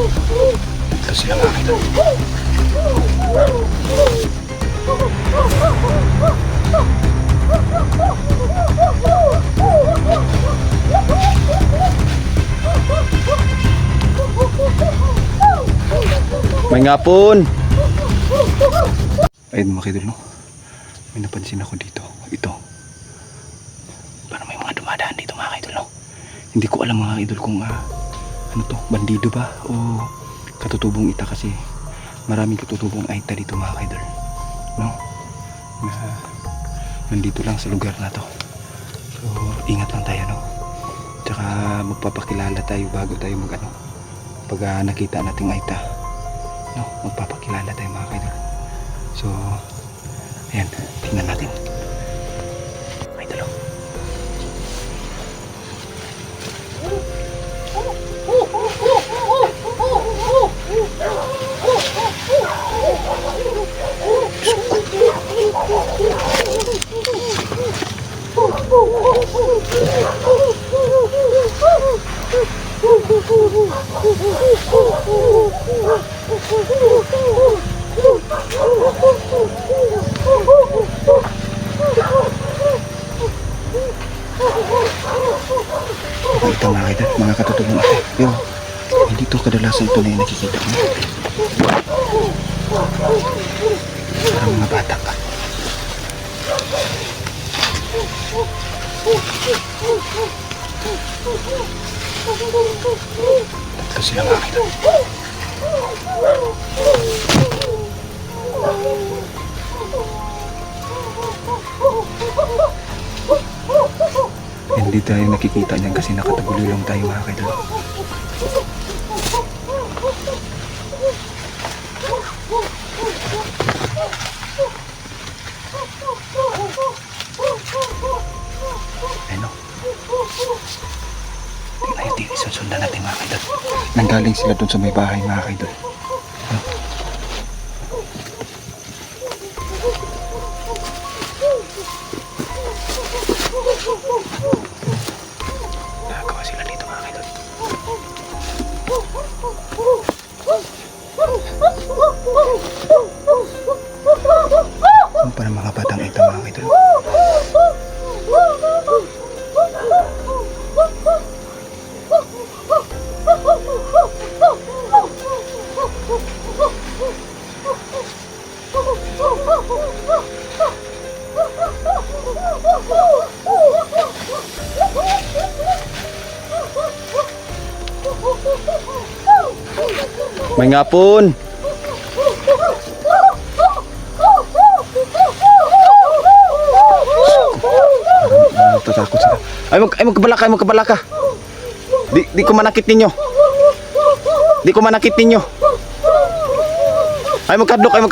Ito sila mga idol. May ngapon. Ayun mga idol, no? May napansin ako dito. Ito. Parang may mga dumadaan dito mga idol, no? Hindi ko alam mga idol kung ano to, bandido ba o katutubong ita, kasi maraming katutubong aita dito mga idol, no? Na nandito lang sa lugar na to. So ingat lang tayo, no? Tsaka magpapakilala tayo bago tayo mag ano, pag nakita nating aita, no? Magpapakilala tayo mga idol. So ayan, tingnan natin. Idol, oh. Ito mga idol, mga katutubong ate. Pero hindi to kadalasan ito na yung nakikita mo. Parang mga bata ka. Tatlo sila mga idol. Hindi tayo nakikita niyan kasi nakatagulo lang tayo mga idol. Ano? Tingnan yung TV, susundan natin mga idol. Nanggaling sila dun sa may bahay mga idol. Ano? Nagawa sila dito mga idol. Ano pa ng mga batang ito mga idol? May ngapon. Tatakot sila. Ay magkabalaka. Di ko manakit ninyo. Ay magkadlok. Ay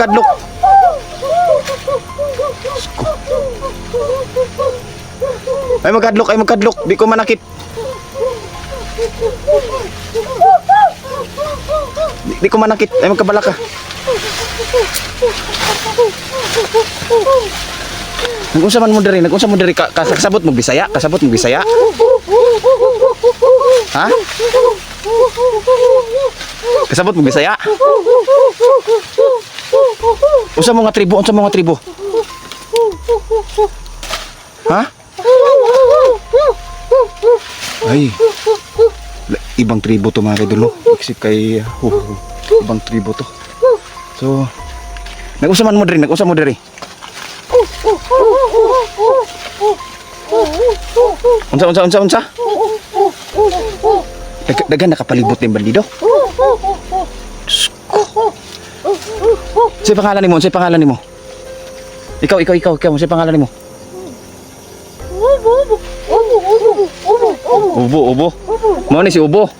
magkadlok. Di ko manakit. Di ko manakit. Ay magkabalaka. Nag-unsa man mo diri? Kasabot mo Bisaya? Ha? Kasabot mo Bisaya? Unsa mo nga tribo? Ha? Ay. Ibang tribo to mga idol, no? Iksip kay ibang tribo to. So, nag-unsa mo diri? Unsa? Dagan nakapalibot ng bandido. Say pangalan nimo. Ikaw, say pangalan nimo. Ubo. Mo ni si Ubo.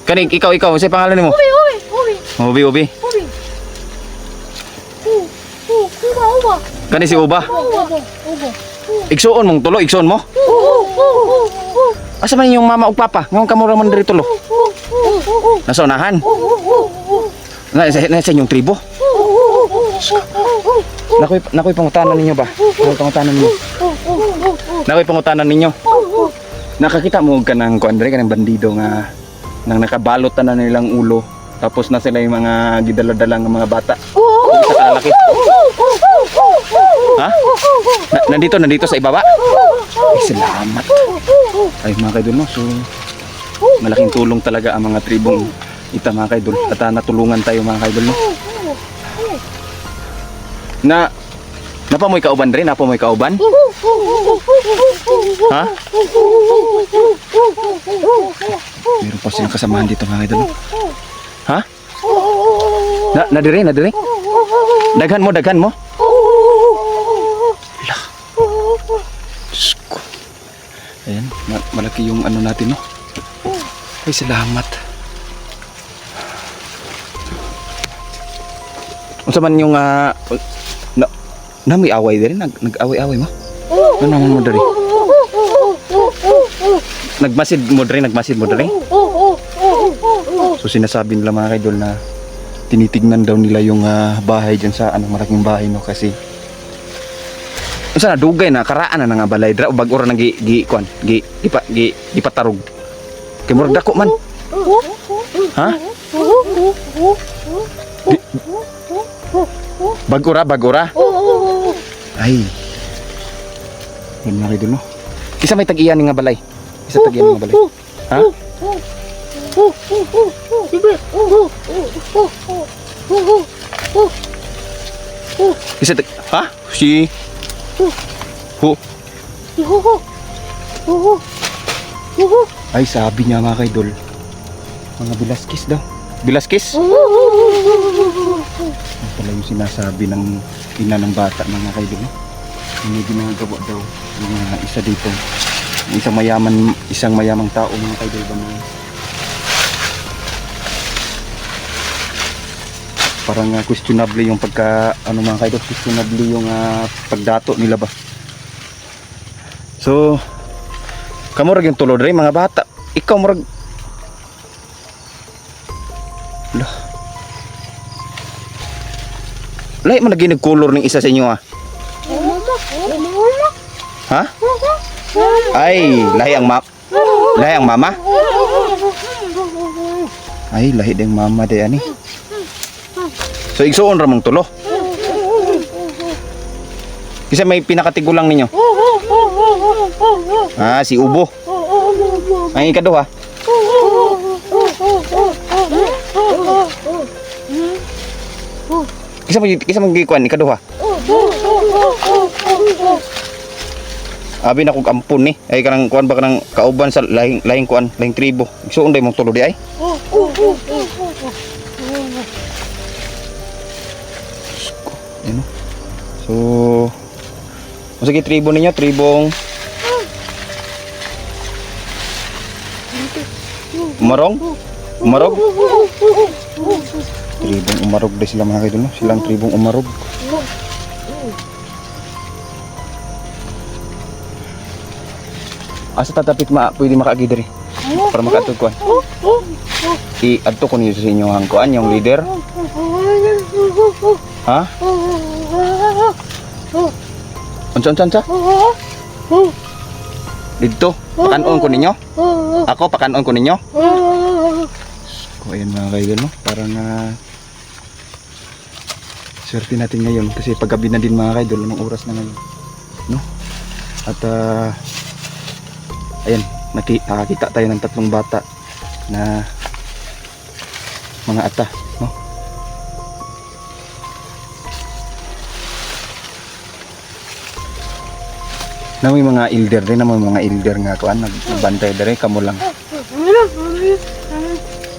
Kani ikaw, say pangalan nimo. Ubi. Uba. Kani si Uba. Igsuon mong tulo, mo. Asa man yung mama ug papa? Ngong kamura man diri tulo. Nasa unahan. Nasa inyong tribo. Nakoy pangutanan ninyo ba? Nakoy pangutanan ninyo. Nakakita mo ka ng kuan diri kanang bandido nga nang nakabalot na nilang ulo. Tapos na sila yung mga gidala-dalang mga bata. Isa kalalaki. Ha? Nandito sa ibaba? Ay, salamat. Ay mga kaidol, no? So, malaking tulong talaga ang mga tribong ita mga kaidol. At natulungan tayo mga kaidol, no? Napamoy kauban rin? Napamoy kauban? Ha? Meron pa silang kasamahan dito mga kaidol, no? Ha? Nadire? Daghan mo? Lah. Diyos ko. Ayan, malaki yung ano natin, no? Ay, salamat. Unsa man yung may away din? Nag-away-away mo? Ano naman mo dari? Nagmasid mo dari? So sinasabi nila mga kaidol na tinitignan daw nila yung bahay dyan sa malaking bahay, no? Kasi unsa na dugay na karaan na nga balay dra bag ora nang gipatarog. Kay murag dako man. Ha? Bagora. Ay. Yan mga kaidol, no? Isa may tag-iyan nga balay. Ha? Isa ha? Si Ay, sabi niya mga kaidol, mga Bilaskis daw. Bilaskis? Ano pala yung sinasabi ng ina ng bata mga kaidol, no? May ginagawa daw yung isa dito. Isang mayamang tao mga kaidol ba na parang questionable yung mga kaidol, questionable yung pagdato nila ba. So kamurag yung tulod rin mga bata. Ikaw murag lahi man naginig color ng isa sa inyo ha? Ay, lahi ang mama? Ay, lahi din mama de ani. So igsuon ra mong tulo. Kasi may pinakatigulang ninyo. Si Ubo. Ay ikaduha. Kisa mo gikuan ikaduha. Abi na kog ampun ni. Ay kanang kuan ba kanang kauban sa lahing kuan, lahing tribo. Igsuon day mong tulo di ay. Ano? So sige tribo ninyo, tribong Umarog? Tribong Umarog din sila mga kaidol, no? Silang tribong Umarog. Asa tatapit pwede makaagi diri para makaatog kuan. I-adto ko niyo sa inyo ang kuan, yung leader. Ha? Unsa? Dito, pakanon ko ninyo? Ako, pakanon ko ninyo? So, ayan mga kaidol, no? Parang swerte natin ngayon kasi paggabi na din mga kaidol, anong oras na ngayon, no? At ayan, nakakita tayo ng tatlong bata na mga ata, no? Na may mga elder din, mga elder nga kuan nagbantay dere kamo lang.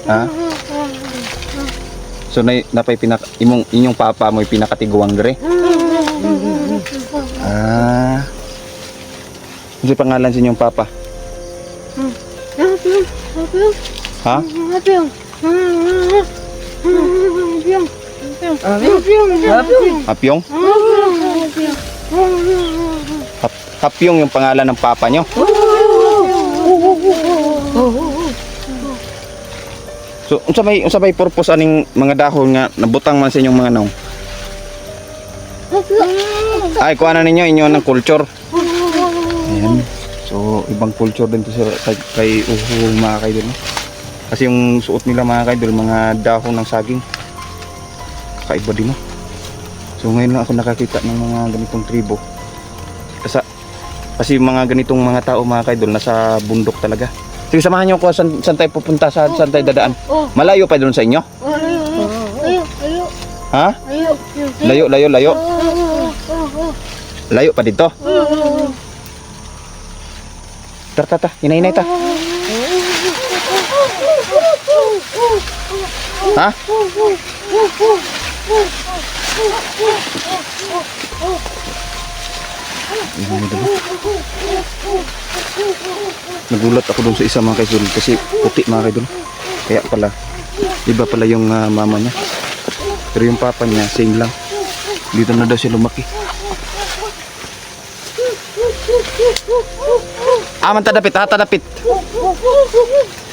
Ha? So napay inyong papa mo pinakatiguang dere. Ano pangalan sa inyong papa? Ha? Apyong? Apyong yung pangalan ng papa nyo? So, unsa may purpose aning mga dahon nga nabutang man sa inyong mga naong? Ay, kuha na ninyo inyo ng culture. Ayan. So, ibang culture din to kay mga kaidol. Kasi yung suot nila mga kaidol, mga dahon ng saging. Kakaiba din no. So ngayon lang ako nakakita ng mga ganitong tribo. Kasi mga ganitong mga tao mga kaidol nasa bundok talaga. Sige, samahan niyo ako saan tayo pupunta, saan tayo dadaan. Malayo pa doon sa inyo? Layo. Ha? Layo. Layo pa dito. Tara, hinay ta. Ha? Nagulat ako doon sa isa mga kaidol kasi puti mga kaidol. Kaya pala, iba pala yung mama niya. Pero yung papa niya, same lang. Dito na daw siya lumaki. Tadapit.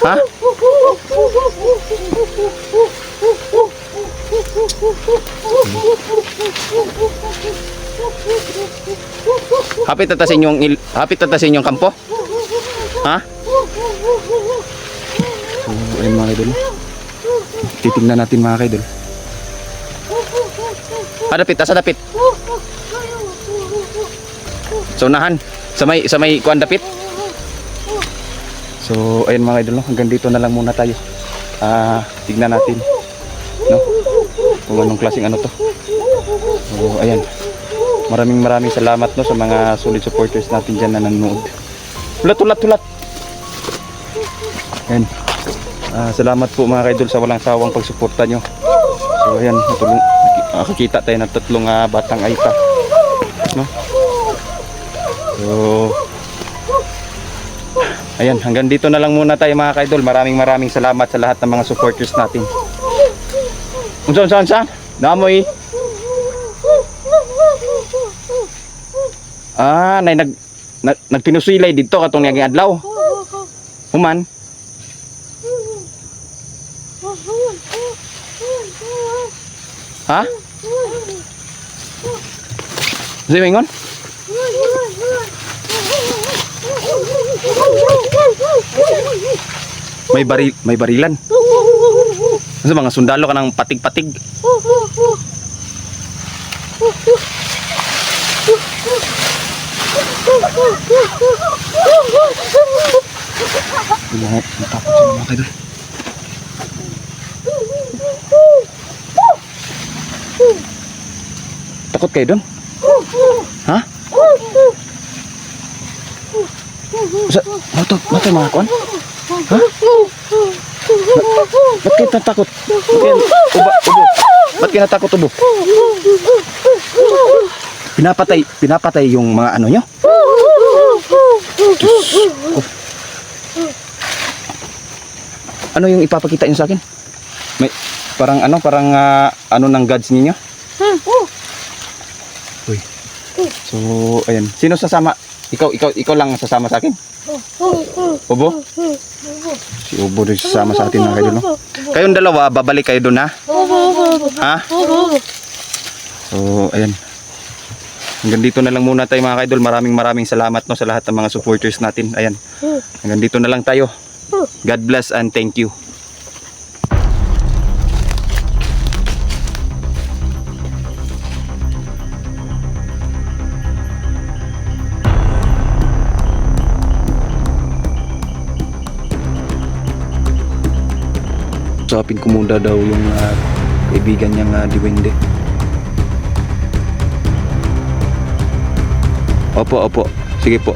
Ha? Hapit tatasin yung kampo? Ha? So, ayun mga kaidol. Titingnan natin mga kaidol. Dapit. So, unahan. Sa may kuan dapit. So, ayun mga kaidol, no? Hanggang dito na lang muna tayo. Tignan natin. No? Kung anong klaseng ano to. So, ayan. Maraming salamat no sa mga solid supporters natin dyan na nanonood. Tulat. Ayan. Salamat po mga kaidol sa walang sawang pagsuporta nyo. So ayan, nakakita tayo ng tatlong batang aita. No? So ayan, hanggang dito na lang muna tayo mga kaidol. Maraming salamat sa lahat ng mga supporters natin. Unsa? Namoy. Nagpinusilay dito katong niyang adlaw. Human. Ha? Zimingon? May barilan. Kasi mga sundalo ka ng patig-patig. Natakot siya mga kaidol. Takot kayo doon? Ha? Mata mga kuan? Ha? Ba't kayo natakot? Ba't kayo natakot ubo? Pinapatay yung mga ano nyo? Ano yung ipapakita nyo sa akin? May parang ano ng gods ninyo? Uy. So, ayan. Sino sasama? Ikaw lang sasama sa akin? Ubo? Si Ubo din sasama sa atin mga kaidol, no? Kayong dalawa, babalik kayo doon, ha? Ha? So, ayan. Hanggang dito na lang muna tayo mga kaidol. Maraming salamat no sa lahat ng mga supporters natin. Ayan. Hanggang dito na lang tayo. God bless and thank you. Usapin ko muna daw yung kaibigan niyang Diwende. Opo. Sige po.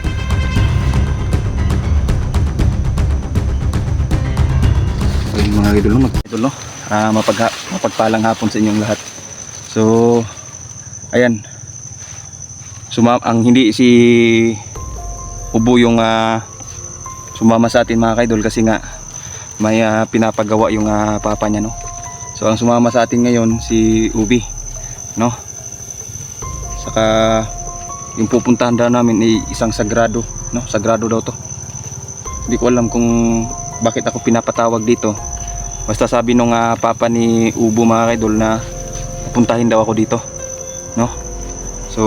Ay, mga idol, no? Mapagpalang hapon sa inyong lahat. So, ayan. Ang hindi si Ubo yung sumama sa atin mga kaidol kasi nga may pinapagawa yung papa niya, no? So, ang sumama sa atin ngayon si Ubi, no? Saka yung pupuntahan daw namin ay isang sagrado, no? Sagrado daw to. Hindi ko alam kung bakit ako pinapatawag dito. Basta sabi nung papa ni Ubo mga kaidol na pupuntahin daw ako dito, no? So,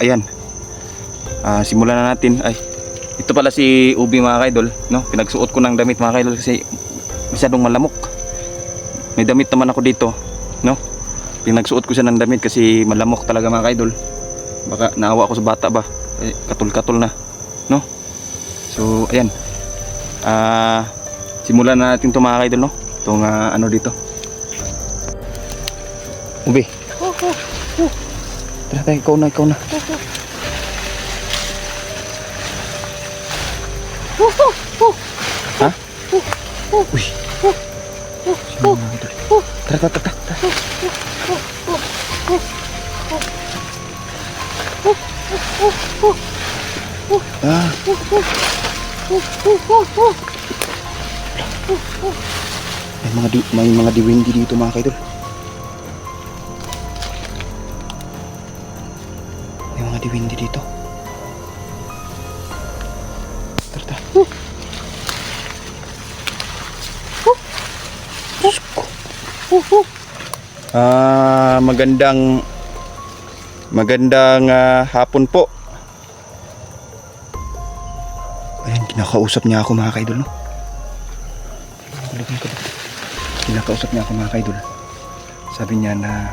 ayan. Simulan na natin. Ay, ito pala si Ubi mga kaidol, no? Pinagsuot ko ng damit mga kaidol kasi masyadong malamok. May damit naman ako dito, no? Pinagsuot ko siya ng damit kasi malamok talaga mga ka-idol. Baka naawa ako sa bata ba, katul-katul na, no? So ayan, simulan na natin ito mga ka-idol, no? Itong ano dito. Ubi, tara tayo, ikaw na. Ha? Uy, sino mga ka-idol? Tara. May mga diwindi dito mga kaidol. May mga diwindi dito. Tara. Magandang hapon po. Ayan, kinakausap niya ako mga kaidol, no? Kinakausap niya ako mga kaidol. Sabi niya na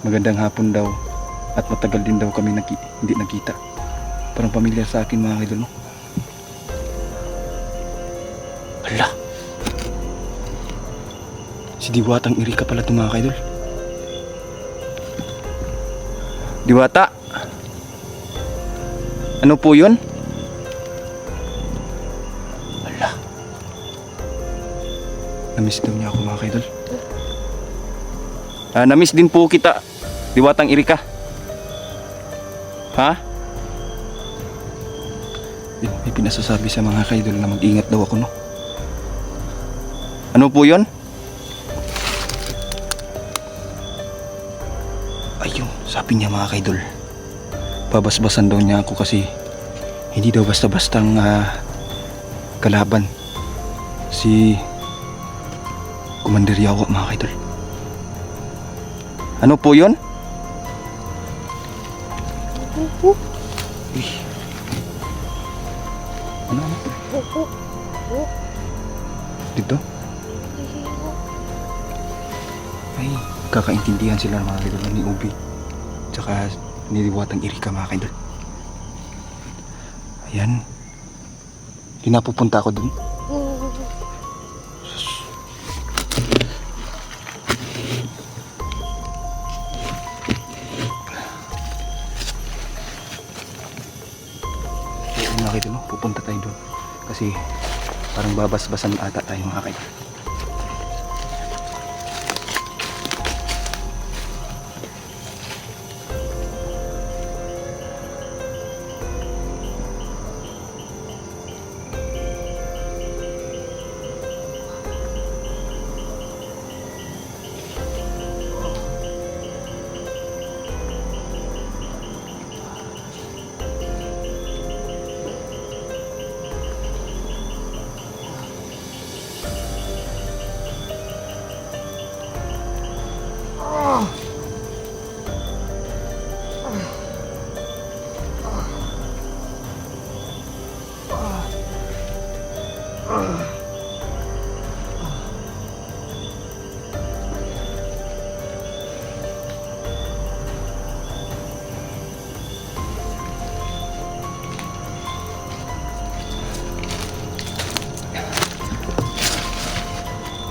magandang hapon daw at matagal din daw kami hindi nakita. Parang pamilyar sa akin mga kaidol, no? Hala, si Diwatang Erika pala ito mga kaidol. Diwata, ano po yun? Hala, namiss daw niya ako mga kaidol. Namiss din po kita, Diwatang Erika. Ha? May pinasasabi sa mga kaidol na mag-ingat daw ako, no? Ano po yun? Ayun, sabi niya mga kaidol, babasbasan daw niya ako kasi hindi daw basta-bastang kalaban si Commander Yawa mga kaidol. Ano po yun? Uy. Ano? Dito? Ay, kakaintindihan sila mga kaidol ni Ubi tsaka ni Diwatang Erika mga kaidol. Ayan, pinapupunta ako dun. Ayan mga kaidol, pupunta tayo dun kasi parang babas-basan ata tayo mga kaidol.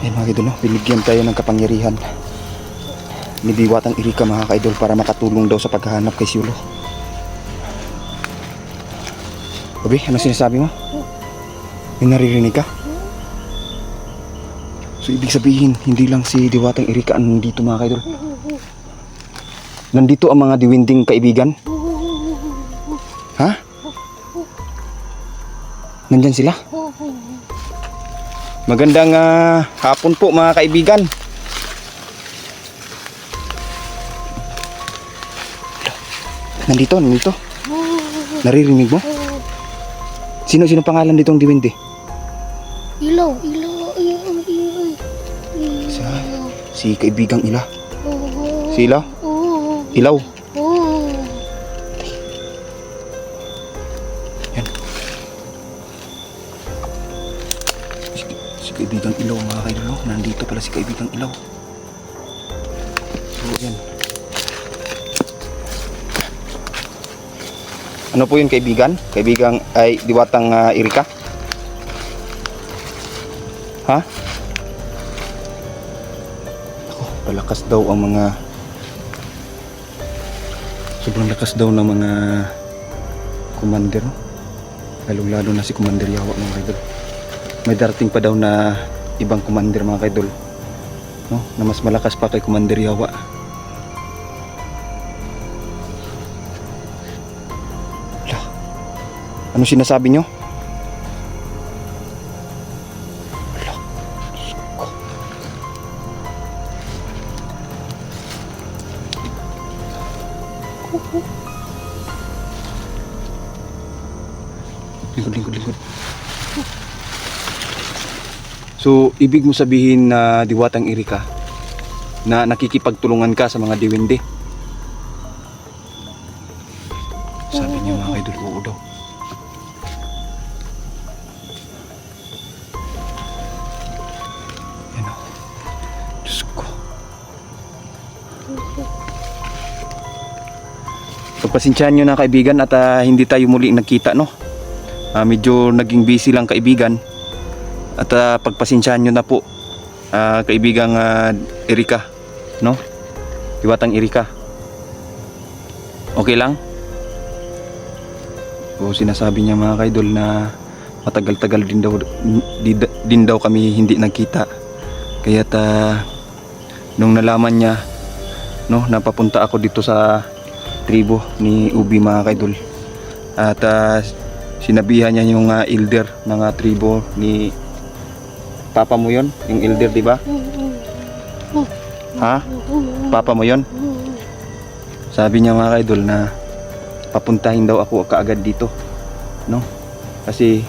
Ayan mga kaidol, no? Binigyan tayo ng kapangyarihan ni Diwatang Erika mga kaidol para makatulong daw sa paghahanap kay Siulo. Obi, ano sinasabi mo? May naririnig ka? So ibig sabihin, hindi lang si Diwatang Erika ang nandito mga kaidol. Nandito ang mga diwinding kaibigan. Ha? Nandyan sila? Magandang hapon po mga kaibigan. Nandito. Naririnig mo? Sino pangalan ditong diwindi? Ilaw. Si kaibigang Ila. Si Ila? Ilaw. Yan. kaibigang Ilaw mga kaidol, no? Nandito pala si kaibigang Ilaw. So yan. Ano po yun kaibigan? Kaibigang ay Diwatang Erika? Ha? Ako, palakas daw ang mga sobrang lakas daw ng mga commander, no? Lalo na si Commander Yawa mga kaidol. May darating pa daw na ibang commander mga kaidol, no? Na mas malakas pa kay Commander Yawa. Wala. Ano sinasabi nyo? Wala. Diyos ko. Lingkod. So, ibig mo sabihin na Diwatang Erika na nakikipagtulungan ka sa mga diwindi? Sabi niya mga kaidol, oo daw. Yan o. Diyos ko. Pagpasensyahan nyo na kaibigan at hindi tayo muli nagkita, no? Medyo naging busy lang kaibigan. At pagpasensyahan nyo na po kaibigang Erika, no? Diwatang Erika. Okay lang? So sinasabi niya mga kaidol na matagal-tagal din daw kami hindi nagkita. Kaya nung nalaman niya, no, napapunta ako dito sa tribo ni Ubi mga kaidol. At sinabihan niya yung elder ng tribo ni Papa mo yon, yung elder, di ba? Ha? Papa mo yon? Sabi niya mga kaidol na papuntahin daw ako kaagad dito, no? Kasi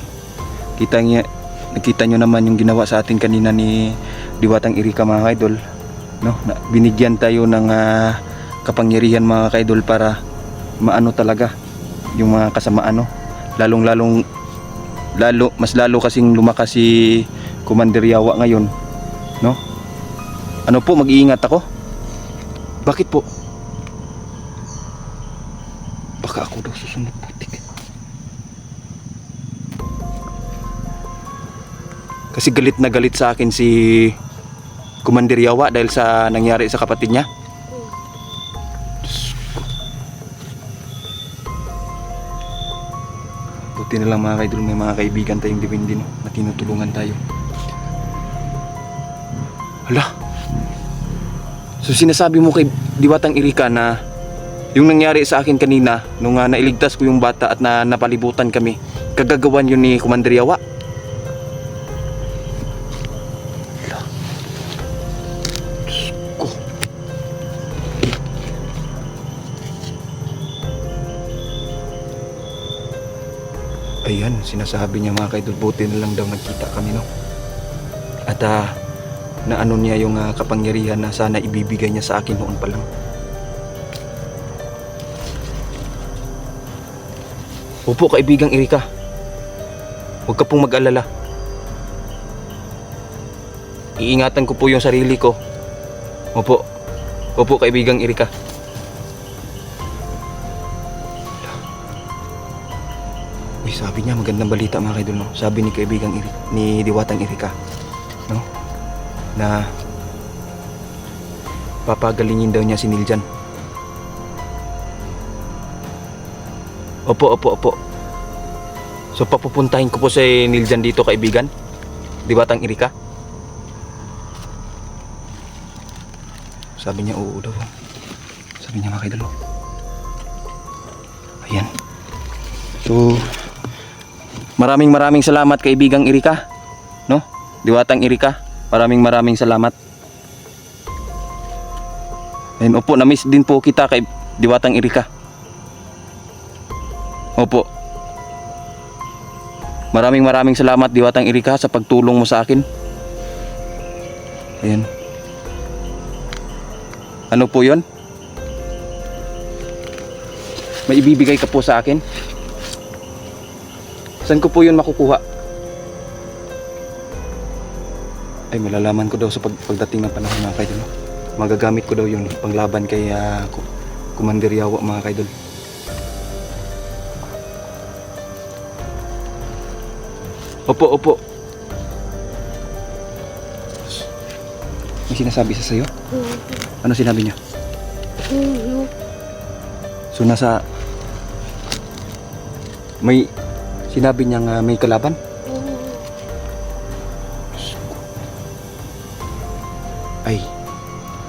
nakita nyo naman yung ginawa sa atin kanina ni Diwatang Erika mga kaidol, no? Binigyan tayo ng kapangyarihan mga kaidol para maano talaga yung mga kasamaan, no? Mas lalo kasing lumakas si Commander Yawa ngayon, no? Ano po, mag-iingat ako? Bakit po? Baka ako daw susunod, putik. Kasi galit na galit sa akin si Commander Yawa dahil sa nangyari sa kapatid niya. Buti na lang mga kaidol, may mga kaibigan tayong diwindi, no, na tinutulungan tayo. Hala. So sinasabi mo kay Diwatang Erika na yung nangyari sa akin kanina nung nailigtas ko yung bata at napalibutan kami, kagagawan yun ni Commander Yawa? Hala. Diyos ko. Ayan, sinasabi niya mga kaidol, buti na lang daw nagkita kami, no? At na ano niya yung kapangyarihan na sana ibibigay niya sa akin noon pa lang. Opo kaibigang Erika, huwag ka pong mag-alala. Iingatan ko po yung sarili ko. Opo kaibigang Erika. Uy, sabi niya magandang balita mga kaidol, no? Sabi ni kaibigang ni Diwatang Erika, no, na papagalingin daw niya si Niljan. Opo. So papupuntahin ko po si Niljan dito kaibigan, Diwatang Erika. Sabi niya oo daw. Sabi niya mga kaidol. Ayan. So maraming salamat kaibigang Erika, no? Diwatang Erika, maraming salamat. Ayun, opo, na-miss din po kita kay Diwatang Erika. Opo. Maraming salamat Diwatang Erika sa pagtulong mo sa akin. Ayan. Ano po 'yon? May ibibigay ka po sa akin? Saan ko po 'yon makukuha? Ay, malalaman ko daw sa pagdating ng panahon mga kaidol. No? Magagamit ko daw yun panglaban kay Commander Yawa mga kaidol. Opo, opo. May sinasabi sa sayo? Ano sinabi niya? So nasa... May... Sinabi niya may kalaban? Ay,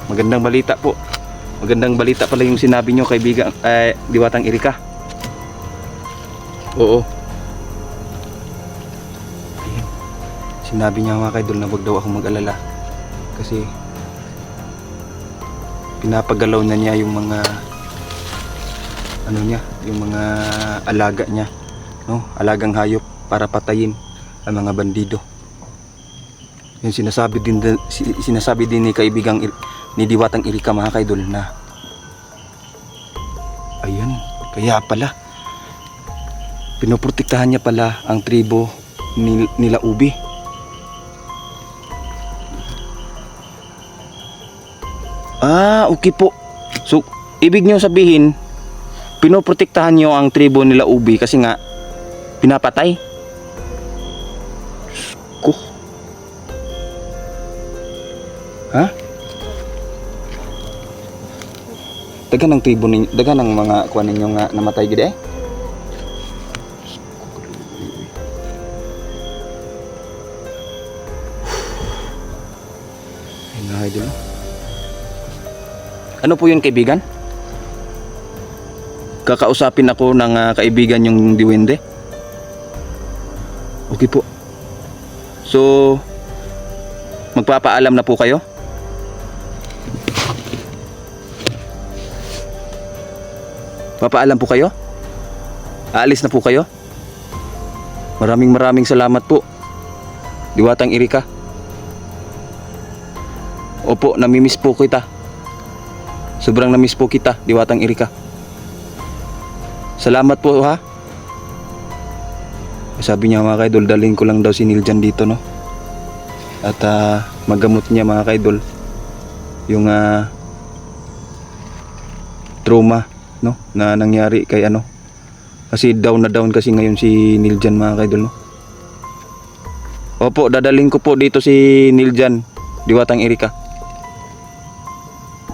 magandang balita po. Magandang balita pala yung sinabi nyo kaibigan, Diwatang Erika. Oo. Ayan. Sinabi niya mga kaidol na wag daw ako mag-alala. Kasi pinapagalaw na niya yung mga ano niya, yung mga alaga niya, no? Alagang hayop para patayin ang mga bandido. Yung sinasabi din ni kaibigang ni Diwatang Erika mga kaidol na ayan, kaya pala pinoprotektahan niya pala ang tribo nila Ubi. Ah, okay po. So, ibig niyo sabihin pinoprotektahan niyo ang tribo nila Ubi kasi nga pinapatay. Ko. Ha? Dagan ng tribo ninyo, dagan ng mga kuan ninyo nga namatay gid eh. Ay na idol. Ano po yun kaibigan? Kakausapin ako ng kaibigan yung Diwende. Okay po. So, magpapaalam na po kayo? Papaalam po kayo? Aalis na po kayo? Maraming salamat po, Diwatang Erika. Opo, namimiss po kita. Sobrang namiss po kita, Diwatang Erika. Salamat po ha. Sabi niya mga kaidol, dalhin ko lang daw si Niljan dito, no? At magamot niya mga kaidol yung trauma, no, na nangyari kay ano. Kasi down na down kasi ngayon si Niljan mga kaidol, no? Opo, dadalhin ko po dito si Niljan, Diwatang Erika.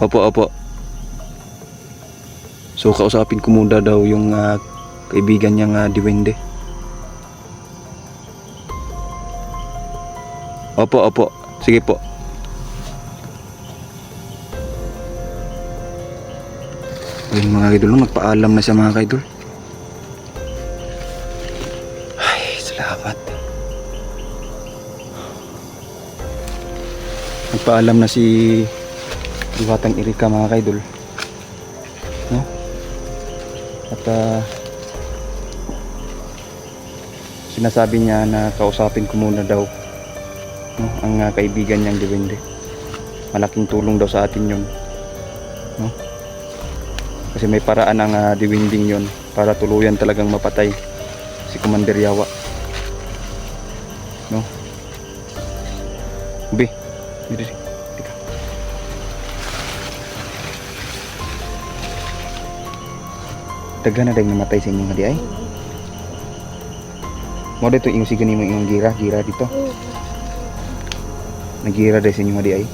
Opo, opo. So kausapin ko muna daw yung kaibigan niyang Diwende. Opo, opo. Sige po. Ayun mga kaidol, nagpaalam na siya mga kaidol. Ay, salamat. Nagpaalam na si Diwatang Erika mga kaidol, no? At sinasabi niya na kausapin ko muna daw, no, ang kaibigan niyang Diwende. Malaking tulong daw sa atin yun, no? Kasi may paraan ang Diwending yun para tuluyan talagang mapatay si Commander Yawa, no? Ubi, dito. Dagan na dahil namatay sa inyong hadi ay. Mo dito yung siganin mo yung gira dito. Nagira dahil sa inyong hadi ay.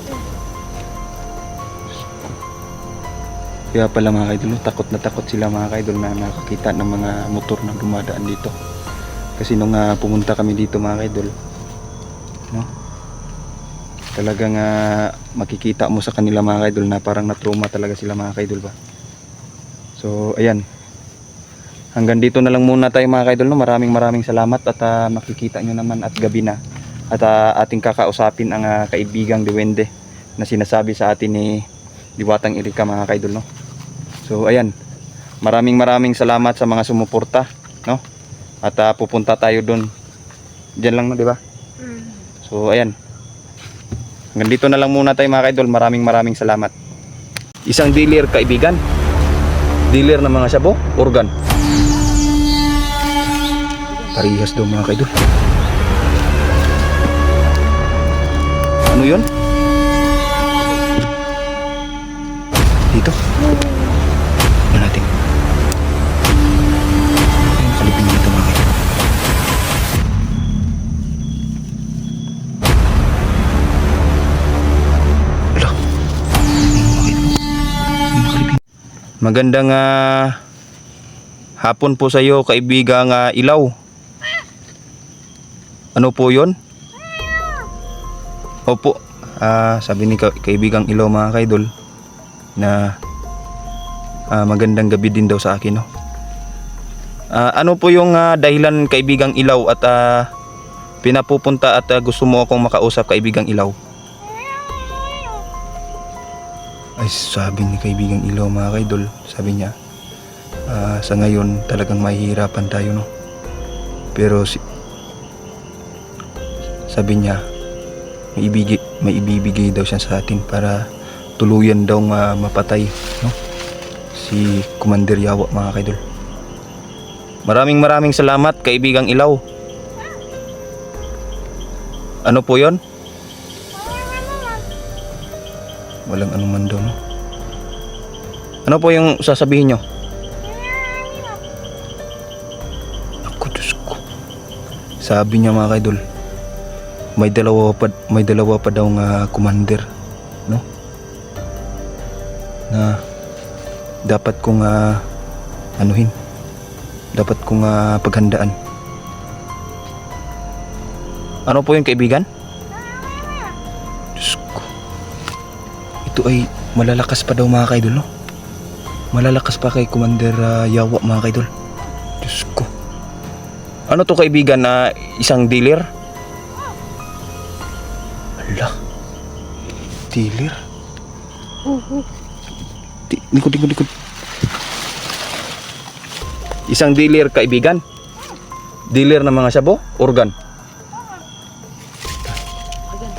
Kaya pala mga kaidol, takot na takot sila mga kaidol na nakakita ng mga motor na dumadaan dito. Kasi nung pumunta kami dito mga kaidol, no? Talagang makikita mo sa kanila mga kaidol na parang na-trauma talaga sila mga kaidol ba. So ayan. Hanggang dito na lang muna tayo mga kaidol, no? Maraming salamat at makikita nyo naman at gabi na. At ating kakausapin ang kaibigang Diwende na sinasabi sa atin ni Diwatang Erika mga kaidol, no? So ayan, maraming salamat sa mga sumuporta, no? At pupunta tayo doon. Diyan lang, no, di ba? So ayan. Hanggang dito na lang muna tayo mga kaidol. Maraming salamat. Isang dealer kaibigan. Dealer ng mga sabo, organ. Parihas daw mga kaidol. Ano yun? Dito? Ano natin? Ay, nakalipin dito mga kaidol. Ala. Magandang hapon po sa iyo, kaibigang Ilaw. Ano po 'yon? Opo. Sabi ni kaibigang Ilaw mga kaidol na magandang gabi din daw sa akin, no. Ano po yung dahilan, kaibigang Ilaw, at pinapupunta at gusto mo akong makausap, kaibigang Ilaw? Ay, sabi ni kaibigang Ilaw mga kaidol, sabi niya, sa ngayon talagang mahihirapan tayo, no. Pero sabi niya, may ibibigay daw siya sa atin para tuluyan daw mapatay, no, si Commander Yawa mga kaidol. Maraming salamat, kaibigang Ilaw. Ano po 'yon? Walang anuman daw, no? Ano po yung sasabihin nyo? Ako, Diyos ko. Sabi niya mga kaidol, may dalawa pa daw nga commander, no? Na dapat kong anuhin. Dapat kong paghandaan. Ano po yung kaibigan? Diyos ko. Ito ay malalakas pa daw mga kaidol, no? Malalakas pa kay Commander Yawa mga kaidol. Diyos ko. Ano to kaibigan, na isang dealer? Ala. Dealer? Likod. Isang dealer, kaibigan? Dealer ng mga sabo? Organ?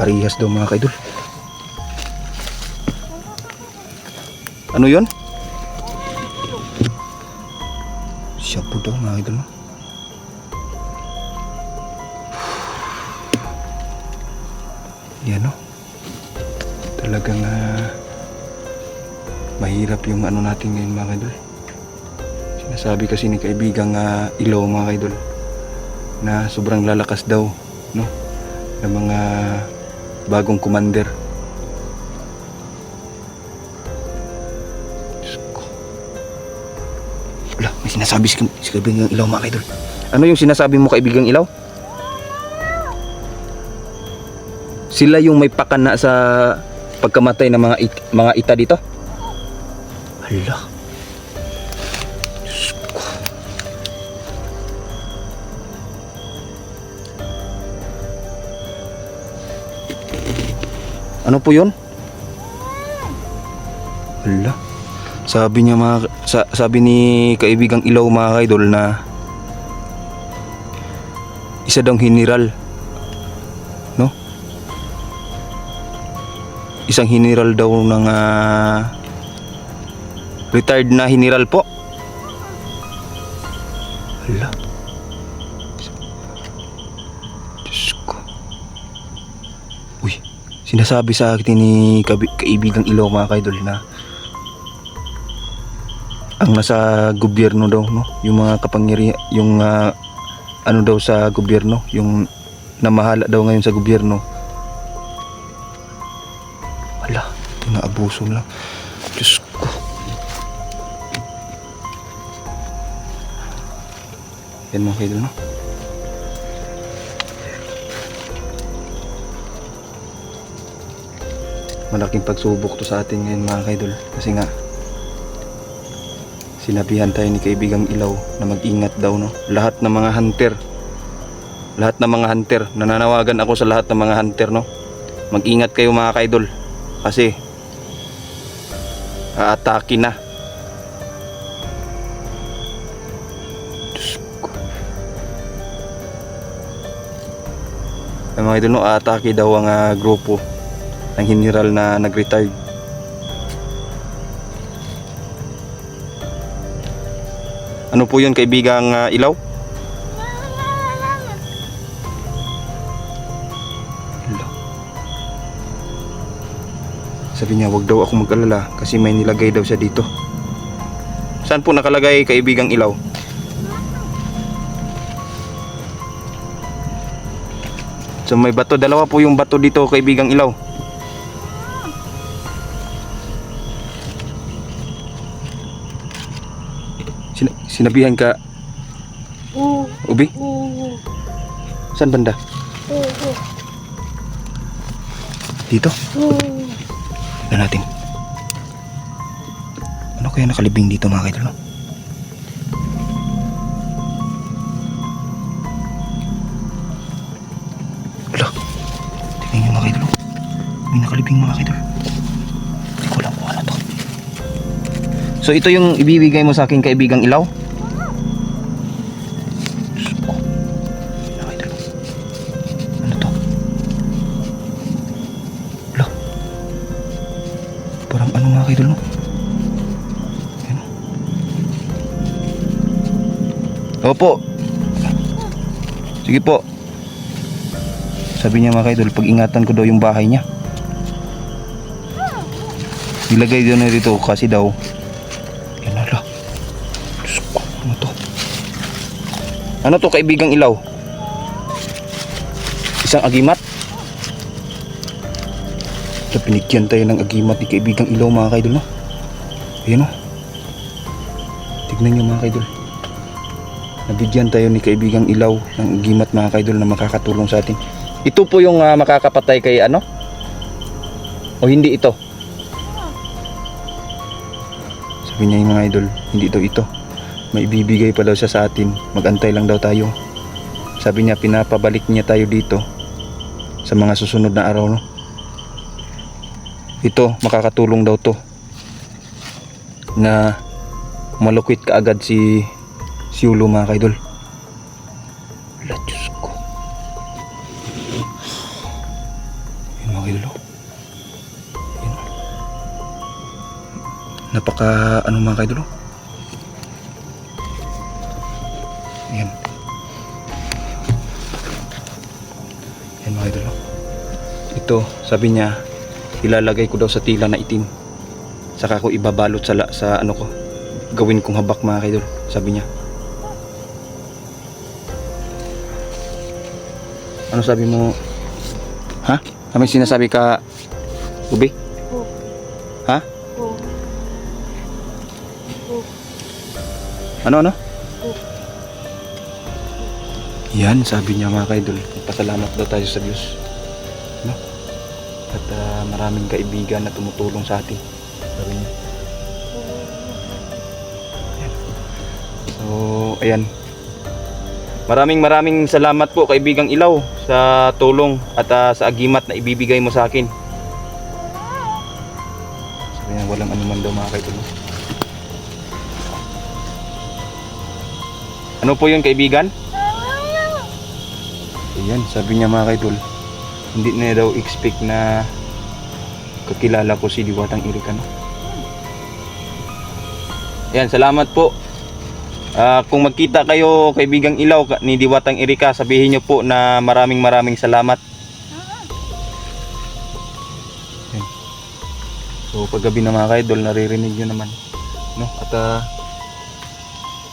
Parehas daw mga kaidol. Ano yun? Sabo daw mga kaidol, no? Yan, no? Talagang mahirap yung ano natin ngayon mga kaidol. Sinasabi kasi ni kaibigang Ilaw mga kaidol na sobrang lalakas daw, no, ng mga bagong commander. Diyos ko. Wala, may sinasabi si kaibigang Ilaw mga kaidol. Ano yung sinasabi mo, kaibigang Ilaw? Sila yung may pakana sa pagkamatay ng mga ita dito? Hala. Diyos ko. Ano po yun? Hala. Sabi niya sabi ni kaibigang Ilaw mga kaidol na isa daw general, no? Isang general daw ng retired na general po. Hala. Diyos ko. Uy, sinasabi sa akin ni kaibigang Ilaw mga kaidol na ang nasa gobyerno daw, no, yung mga kapangyarihan, yung ano daw sa gobyerno, yung namahala daw ngayon sa gobyerno, wala, tinaabuso lang. Diyos ko. Yan mga kaidol, no? Malaking pagsubok to sa atin ngayon mga kaidol, kasi nga sinabihan tayo ni kaibigang Ilaw na mag-ingat daw, no? Lahat ng mga hunter, nananawagan ako sa lahat ng mga hunter, no? Mag-ingat kayo mga kaidol, kasi aatake na. Diyos ko. Ay, mga idol, no, aatake daw ang grupo ng general na nag-retired. Ano po yun, kaibigang Ilaw? Hala. Sabi niya, wag daw ako mag-alala kasi may nilagay daw siya dito. Saan po nakalagay, kaibigang ilaw? So may bato, dalawa po yung bato dito, kaibigang ilaw. Sinabihan ka, Ubi? Saan banda? Dito? Tignan natin. Ano kaya nakalibing dito mga kaidol? Ala, tignan nyo mga kaidol. May nakalibing mga kaidol. Hindi ko alam kung ano to. So ito yung ibibigay mo sa akin, kaibigang ilaw? Ano to? Ala, parang ano mga kaidol, no? Ayan. Opo. Sige po. Sabi niya mga kaidol, pag-ingatan ko daw yung bahay niya. Ilagay daw na dito kasi daw, yan ala. Diyos ko, ano to? Ano to, kaibigang ilaw? Isang agimat? So, pinigyan tayo ng agimat ni kaibigang ilaw mga kaidol, no? Ayan, no? Tignan nyo mga kaidol. Nabigyan tayo ni kaibigang ilaw ng agimat mga kaidol na makakatulong sa atin. Ito po yung makakapatay kay ano? O hindi ito? Sabi niya yung mga idol, hindi daw ito. May ibibigay pa daw siya sa atin. Magantay lang daw tayo. Sabi niya pinapabalik niya tayo dito sa mga susunod na araw, no? Ito, makakatulong daw to na malukwit kaagad si Ulo mga kaidol. Wala, Diyos ko. Yun mga kaidol. Yun. Napaka ano mga kaidol. Yan. Yan mga idol. Ito, sabi niya, ilalagay ko daw sa tila na itim. Saka ko ibabalot sa ano ko. Gawin kong habak mga idol, sabi niya. Ano sabi mo? Ha? May sinasabi ka, Ubi? Ha? Ano? Yan, sabi niya mga kaidol, pasalamat daw tayo sa Diyos, no? At maraming kaibigan na tumutulong sa atin, sabi niya. Yan. So, ayan. Maraming salamat po kaibigang ilaw sa tulong at sa agimat na ibibigay mo sa akin. Sabi niya, walang anuman daw mga kaidol. Ano po yun kaibigan? Ayan, sabi niya mga kaidol, hindi na daw expect na kakilala ko si Diwatang Erika, no? Ayan, salamat po. Kung magkita kayo kaibigang ilaw ni Diwatang Erika, sabihin nyo po na maraming salamat. Ayan. So paggabi na mga kaidol, naririnig nyo naman, no? At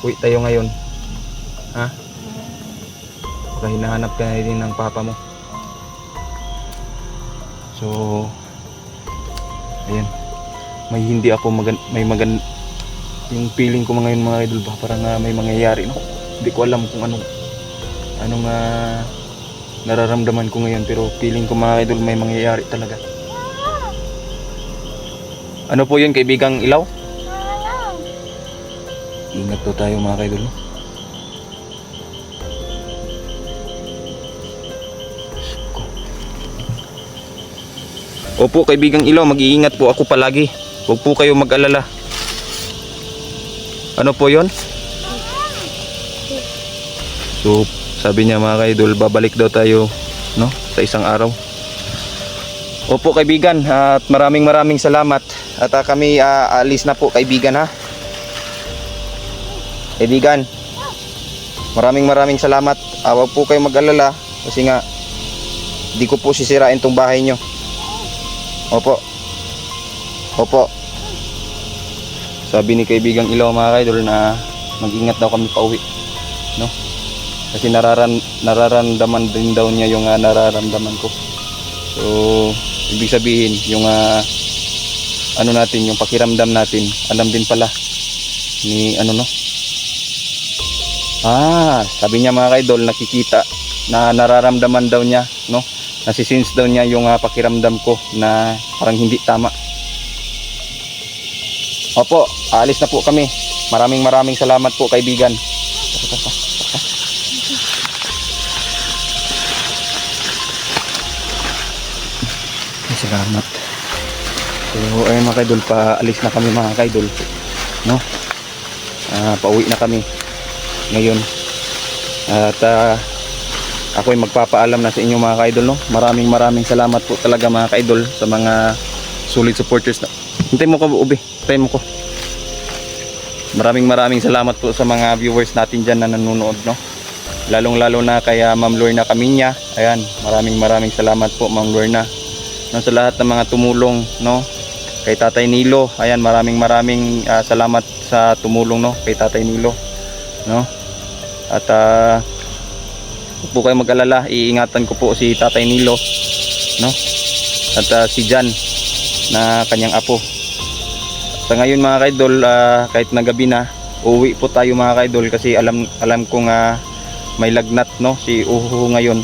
uwi tayo ngayon. Ha? Baka hinahanap ka na din ng papa mo. So ayan, may hindi ako yung feeling ko ngayon mga idol ba, parang may mangyayari, no? Hindi ko alam kung anong nararamdaman ko ngayon, pero feeling ko mga idol may mangyayari talaga. Ano po yun kaibigang ilaw? Ingat po tayo mga idol, no? Opo kaibigang ilaw, mag-iingat po ako palagi. Huwag po kayo mag-alala. Ano po yon? So sabi niya mga kaidol, babalik daw tayo, no, sa isang araw. Opo kaibigan, at maraming salamat. At kami aalis na po kaibigan, ha. Kaibigan, maraming salamat. Huwag po kayo mag-alala kasi nga di ko po sisirain tong bahay nyo. Opo. Opo. Sabi ni kaibigang Ilaw mga kaidol na mag-ingat daw kami pauwi, no? Kasi nararamdaman din daw niya yung nararamdaman ko. So, ibig sabihin yung ano natin, yung pakiramdam natin, alam din pala ni ano, no? Sabi niya mga kaidol, nakikita na nararamdaman daw niya, no? Nasisense daw niya yung pakiramdam ko na parang hindi tama. Opo, aalis na po kami. Maraming salamat po kaibigan. Salamat. So ayun mga kaidol, paalis na kami mga kaidol, no? Pauwi na kami ngayon. At ako ay magpapaalam na sa inyo mga kaidol, no? Maraming salamat po talaga mga kaidol sa mga solid supporters na. Hintay mo ko Ube, hintay mo ko. Maraming salamat po sa mga viewers natin dyan na nanonood, no? Lalong-lalo na kay Ma'am Lorna Kaminya. Ayan, maraming salamat po Ma'am Lorna. No, sa lahat ng mga tumulong, no? Kay Tatay Nilo, ayan, maraming salamat sa tumulong, no? Kay Tatay Nilo, no? At huwag po kayo mag-alala, iingatan ko po si Tatay Nilo, no? At si Jan na kanyang apo. Sa ngayon mga kaidol, kahit na gabi na, uuwi po tayo mga kaidol kasi alam kong may lagnat, no? Si Uhu ngayon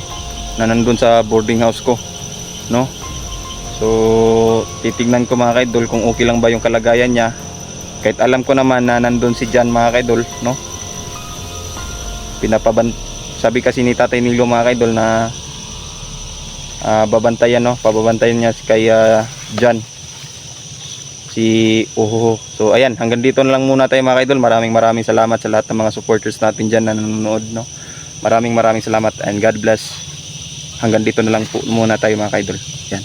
na nandun sa boarding house ko, no? So titignan ko mga kaidol kung okay lang ba yung kalagayan niya. Kahit alam ko naman na nandun si Jan mga kaidol, no? Sabi kasi ni Tatay Nilo mga kaidol na babantayan, no? Pababantayan niya kay Jan, si Uhu. So ayan, hanggang dito na lang muna tayo mga kaidol. Maraming salamat sa lahat ng mga supporters natin dyan na nanonood, no? Maraming salamat and God bless. Hanggang dito na lang po muna tayo mga kaidol. Yan.